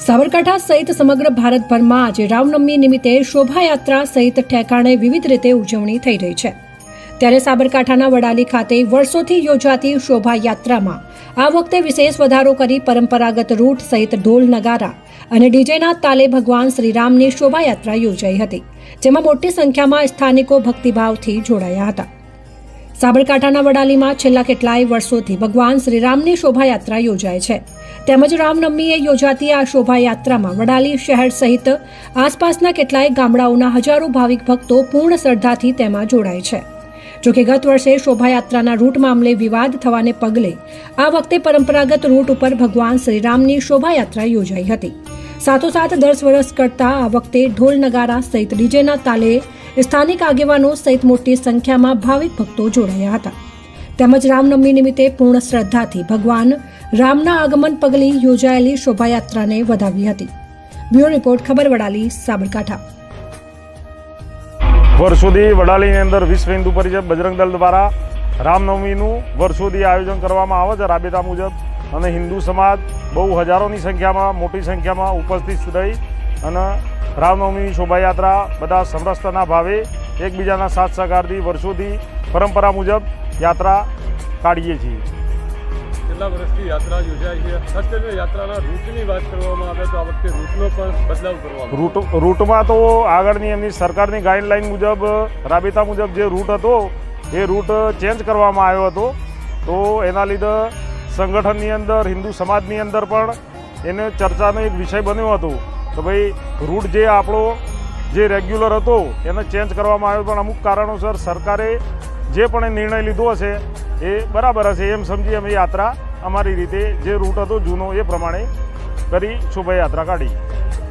સાબરકાંઠા સહિત સમગ્ર ભારતભરમાં આજે રામનવમી નિમિત્તે શોભાયાત્રા સહિત ઠેકાણે વિવિધ રીતે ઉજવણી થઈ રહી છે। ત્યારે સાબરકાંઠાના વડાલી ખાતે વર્ષોથી યોજાતી શોભાયાત્રામાં આ વખતે વિશેષ વધારો કરી પરંપરાગત રૂટ સહિત ઢોલ નગારા અને ડીજેના તાલે ભગવાન શ્રીરામની શોભાયાત્રા યોજાઈ હતી, જેમાં મોટી સંખ્યામાં સ્થાનિકો ભક્તિભાવથી જોડાયા હતા। સાબરકાંઠાના વડાલીમાં છેલ્લા કેટલાય વર્ષોથી ભગવાન શ્રીરામની શોભાયાત્રા યોજાય છે, તેમજ રામનવમીએ યોજાતી આ શોભાયાત્રામાં વડાલી શહેર સહિત આસપાસના કેટલાય ગામડાઓના હજારો ભાવિક ભક્તો પૂર્ણ શ્રદ્ધાથી તેમાં જોડાય છે। જોકે ગત વર્ષે શોભાયાત્રાના રૂટ મામલે વિવાદ થવાને પગલે આ વખતે પરંપરાગત રૂટ ઉપર ભગવાન શ્રીરામની શોભાયાત્રા યોજાઈ હતી। સાથોસાથ 10 વર્ષ કરતા આ વખતે ઢોલ નગારા સહિત ડીજેના તાલે સ્થાનિક આગેવાનો સહિત મોટી સંખ્યામાં ભાવિક ભક્તો જોડાયા હતા, તેમજ રામનવમી નિમિત્તે પૂર્ણ શ્રદ્ધાથી ભગવાન રામના આગમન પગલે યોજાયેલી શોભાયાત્રાને વધાવી હતી। બ્યુરો રિપોર્ટ, ખબર વડાલી, સાબરકાંઠા। વર્ષોથી વડાલીની અંદર વિશ્વ હિન્દુ પરિષદ બજરંગ દળ દ્વારા રામનવમીનું વર્ષોથી આયોજન કરવામાં આવે છે રાબેતા મુજબ, અને હિન્દુ સમાજ બહુ હજારોની સંખ્યામાં મોટી સંખ્યામાં ઉપસ્થિત રહી અને રામનવમીની શોભાયાત્રા બધા સમરસતાના ભાવે એકબીજાના સાથ સહકારથી વર્ષોથી પરંપરા મુજબ યાત્રા કાઢીએ છીએ। કેટલા વર્ષથી યાત્રા યોજાય છે? ખાસ કરીને યાત્રાના રૂટની વાત કરવામાં આવે તો આ વખતે રૂટનો પણ બદલાવ કરવામાં રૂટમાં તો આગળની એમની સરકારની ગાઈડલાઈન મુજબ રાબેતા મુજબ જે રૂટ હતો એ રૂટ ચેન્જ કરવામાં આવ્યો હતો, તો એના લીધે સંગઠનની અંદર હિન્દુ સમાજની અંદર પણ એને ચર્ચાનો એક વિષય બન્યો હતો તો ભાઈ રૂટ જે આપણો જે રેગ્યુલર હતો એને ચેન્જ કરવામાં આવ્યો, પણ અમુક કારણોસર સરકારે જે પણ નિર્ણય લીધો હશે એ બરાબર હશે એમ સમજી અમે યાત્રા અમારી રીતે જે રૂટ હતો જૂનો એ પ્રમાણે કરી શોભાયાત્રા કાઢી।